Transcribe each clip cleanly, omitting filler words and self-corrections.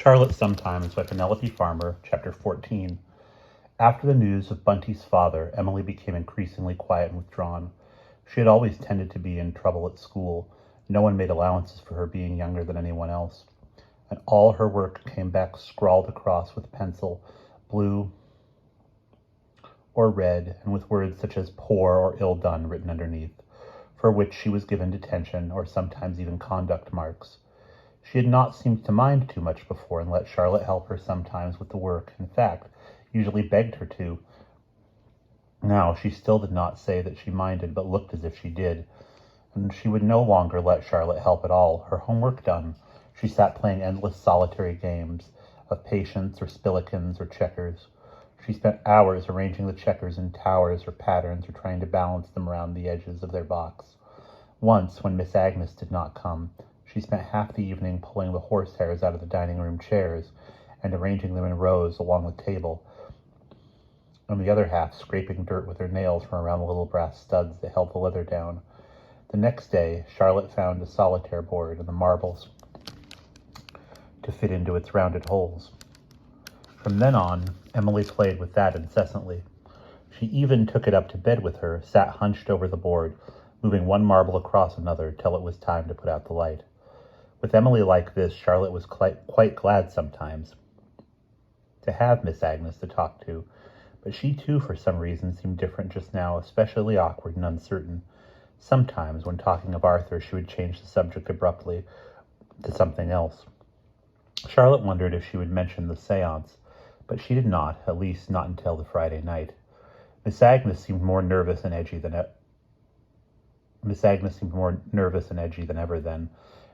Charlotte Sometimes by Penelope Farmer, Chapter 14. After the news of Bunty's father, Emily became increasingly quiet and withdrawn. She had always tended to be in trouble at school. No one made allowances for her being younger than anyone else. And all her work came back scrawled across with pencil, blue or red, and with words such as poor or ill done written underneath, for which she was given detention or sometimes even conduct marks. She had not seemed to mind too much before and let Charlotte help her sometimes with the work. In fact, usually begged her to. Now she still did not say that she minded, but looked as if she did. And she would no longer let Charlotte help at all. Her homework done, she sat playing endless solitary games of patience or spillikins or checkers. She spent hours arranging the checkers in towers or patterns or trying to balance them around the edges of their box. Once, when Miss Agnes did not come, she spent half the evening pulling the horsehairs out of the dining room chairs and arranging them in rows along the table, and the other half scraping dirt with her nails from around the little brass studs that held the leather down. The next day, Charlotte found a solitaire board and the marbles to fit into its rounded holes. From then on, Emily played with that incessantly. She even took it up to bed with her, sat hunched over the board, moving one marble across another till it was time to put out the light. With Emily like this, Charlotte was quite glad sometimes to have Miss Agnes to talk to, but she too, for some reason, seemed different just now, especially awkward and uncertain. Sometimes, when talking of Arthur, she would change the subject abruptly to something else. Charlotte wondered if she would mention the séance, but she did not, at least not until the Friday night. Miss Agnes seemed more nervous and edgy than ever then,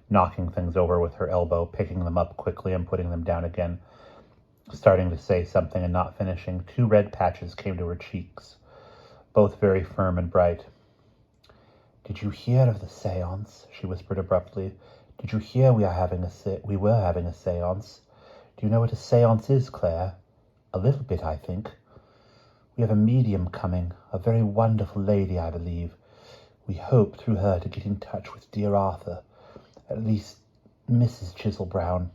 knocking things over with her elbow, picking them up quickly and putting them down again, starting to say something and not finishing. 2 red patches came to her cheeks, both very firm and bright. "Did you hear of the séance?" she whispered abruptly. "Did you hear we were having a séance? Do you know what a séance is, Claire?" "A little bit, I think." "We have a medium coming, a very wonderful lady, I believe. We hope through her to get in touch with dear Arthur, at least Mrs. Chiselbrown.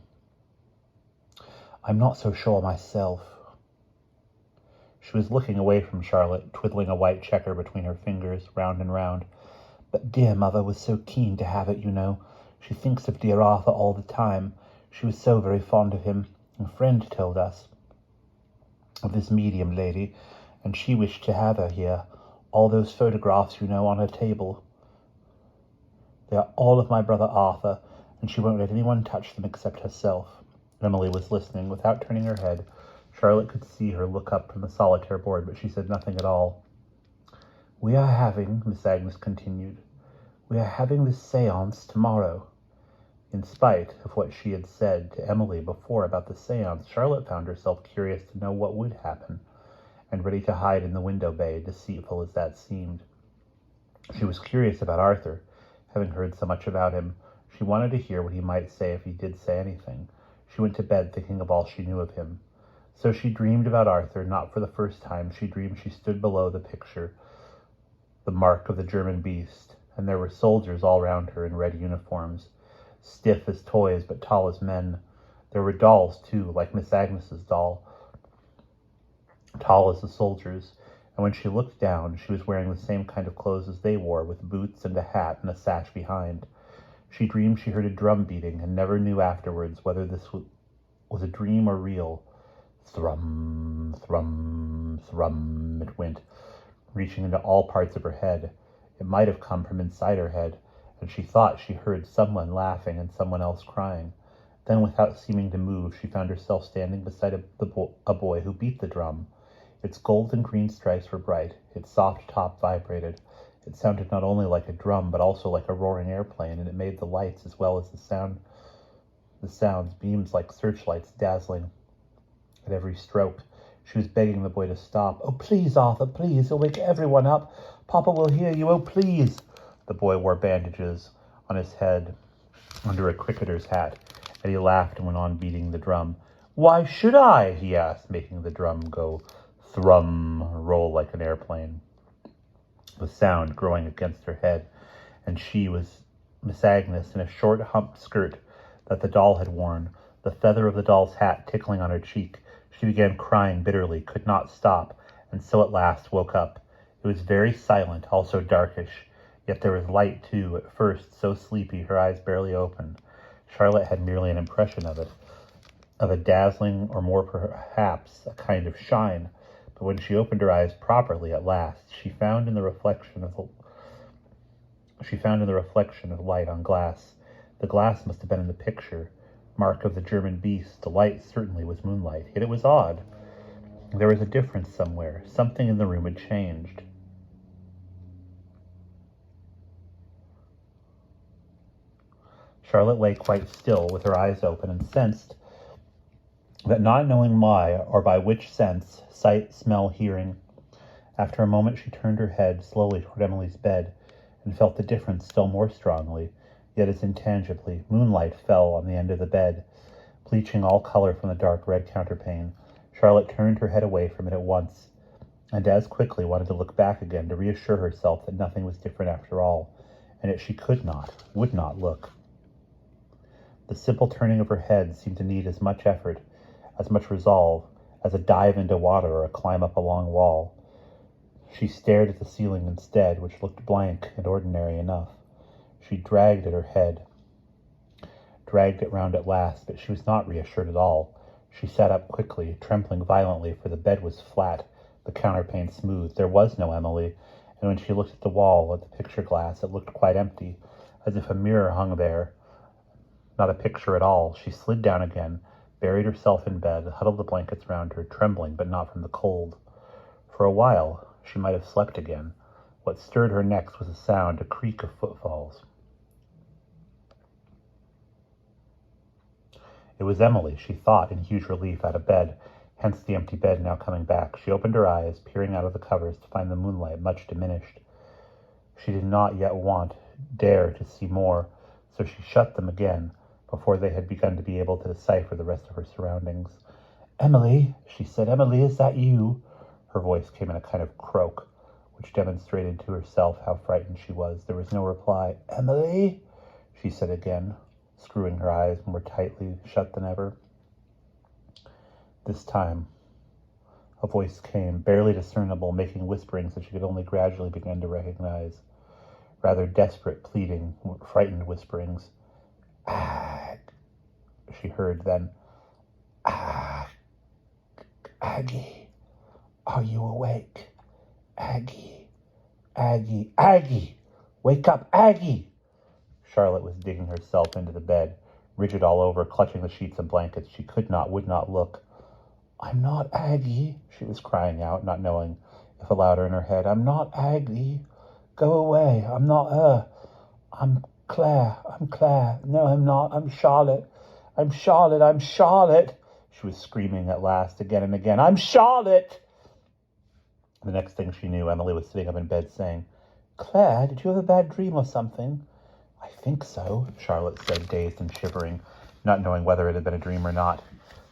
I'm not so sure myself." She was looking away from Charlotte, twiddling a white checker between her fingers, round and round. "But dear mother was so keen to have it, you know. She thinks of dear Arthur all the time. She was so very fond of him. A friend told us of this medium lady, and she wished to have her here. All those photographs, you know, on her table. They are all of my brother Arthur, and she won't let anyone touch them except herself." Emily was listening. Without turning her head, Charlotte could see her look up from the solitaire board, but she said nothing at all. "We are having," Miss Agnes continued, "we are having this séance tomorrow." In spite of what she had said to Emily before about the séance, Charlotte found herself curious to know what would happen, and ready to hide in the window bay, deceitful as that seemed. She was curious about Arthur, having heard so much about him. She wanted to hear what he might say if he did say anything. She went to bed thinking of all she knew of him. So she dreamed about Arthur. Not for the first time. She dreamed she stood below the picture, the mark of the German beast, and there were soldiers all round her in red uniforms, stiff as toys but tall as men. There were dolls, too, like Miss Agnes's doll, tall as the soldiers, and when she looked down, she was wearing the same kind of clothes as they wore, with boots and a hat and a sash behind. She dreamed she heard a drum beating, and never knew afterwards whether this was a dream or real. Thrum, thrum, thrum, it went, reaching into all parts of her head. It might have come from inside her head, and she thought she heard someone laughing and someone else crying. Then, without seeming to move, she found herself standing beside a boy who beat the drum. Its gold and green stripes were bright. Its soft top vibrated. It sounded not only like a drum, but also like a roaring airplane, and it made the lights as well as the sounds, beams like searchlights dazzling at every stroke. She was begging the boy to stop. "Oh, please, Arthur, please. You'll wake everyone up. Papa will hear you. Oh, please." The boy wore bandages on his head under a cricketer's hat, and he laughed and went on beating the drum. "Why should I?" he asked, making the drum go thrum, roll like an airplane, the sound growing against her head, and she was Miss Agnes in a short humped skirt that the doll had worn, the feather of the doll's hat tickling on her cheek. She began crying bitterly, could not stop, and so at last woke up. It was very silent, also darkish, yet there was light too, at first so sleepy her eyes barely opened. Charlotte had merely an impression of it, of a dazzling, or more perhaps a kind of shine, but when she opened her eyes properly at last, she found in the reflection of light on glass. The glass must have been in the picture, mark of the German beast. The light certainly was moonlight, yet it was odd. There was a difference somewhere. Something in the room had changed. Charlotte lay quite still, with her eyes open, and sensed that, not knowing why, or by which sense, sight, smell, hearing. After a moment she turned her head slowly toward Emily's bed, and felt the difference still more strongly, yet as intangibly. Moonlight fell on the end of the bed, bleaching all color from the dark red counterpane. Charlotte turned her head away from it at once, and as quickly wanted to look back again to reassure herself that nothing was different after all, and yet she could not, would not look. The simple turning of her head seemed to need as much effort, as much resolve, as a dive into water or a climb up a long wall. She stared at the ceiling instead, which looked blank and ordinary enough. She dragged at her head, dragged it round at last, but she was not reassured at all. She sat up quickly, trembling violently, for the bed was flat, the counterpane smooth. There was no Emily, and when she looked at the wall, at the picture glass, it looked quite empty, as if a mirror hung there, not a picture at all. She slid down again, buried herself in bed, huddled the blankets round her, trembling, but not from the cold. For a while, she might have slept again. What stirred her next was a sound, a creak of footfalls. It was Emily, she thought, in huge relief, out of bed, hence the empty bed now coming back. She opened her eyes, peering out of the covers to find the moonlight much diminished. She did not yet dare to see more, so she shut them again, before they had begun to be able to decipher the rest of her surroundings. "Emily," she said, "Emily, is that you?" Her voice came in a kind of croak, which demonstrated to herself how frightened she was. There was no reply. "Emily," she said again, screwing her eyes more tightly shut than ever. This time, a voice came, barely discernible, making whisperings that she could only gradually begin to recognize. Rather desperate, pleading, frightened whisperings. "Ag," she heard then. "Ag, Aggie, are you awake? Aggie, Aggie, Aggie, wake up, Aggie!" Charlotte was digging herself into the bed, rigid all over, clutching the sheets and blankets. She could not, would not look. "I'm not Aggie," she was crying out, not knowing if louder in her head. "I'm not Aggie. Go away. I'm not her. I'm Claire. I'm Claire. No, I'm not. I'm Charlotte. I'm Charlotte. I'm Charlotte." She was screaming at last, again and again. "I'm Charlotte!" The next thing she knew, Emily was sitting up in bed saying, "Claire, did you have a bad dream or something?" "I think so," Charlotte said, dazed and shivering, not knowing whether it had been a dream or not.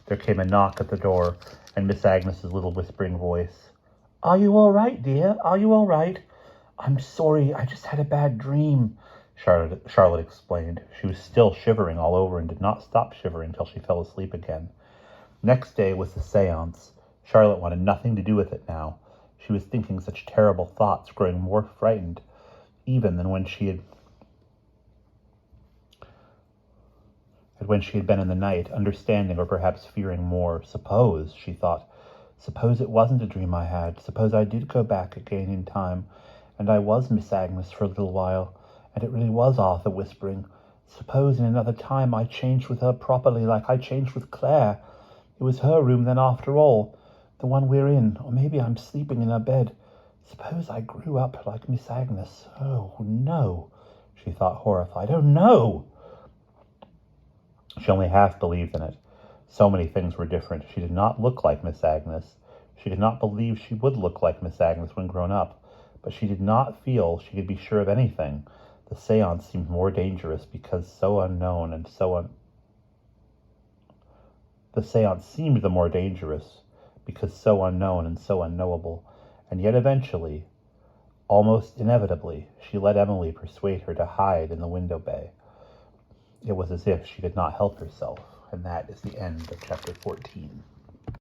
There came a knock at the door, and Miss Agnes's little whispering voice. "Are you all right, dear? Are you all right?" "I'm sorry, I just had a bad dream," Charlotte explained. She was still shivering all over and did not stop shivering till she fell asleep again. Next day was the séance. Charlotte wanted nothing to do with it now. She was thinking such terrible thoughts, growing more frightened even than when she had been in the night, understanding or perhaps fearing more. Suppose, she thought, suppose it wasn't a dream I had. Suppose I did go back again in time, and I was Miss Agnes for a little while, and it really was Arthur whispering. Suppose in another time I changed with her properly, like I changed with Claire. It was her room then after all, the one we're in, or maybe I'm sleeping in her bed. Suppose I grew up like Miss Agnes. Oh, no, she thought, horrified. Oh, no! She only half believed in it. So many things were different. She did not look like Miss Agnes. She did not believe she would look like Miss Agnes when grown up. But she did not feel she could be sure of anything. The séance seemed more dangerous because so unknown and The séance seemed the more dangerous because so unknown and so unknowable. And yet eventually, almost inevitably, she let Emily persuade her to hide in the window bay. It was as if she could not help herself. And that is the end of chapter 14.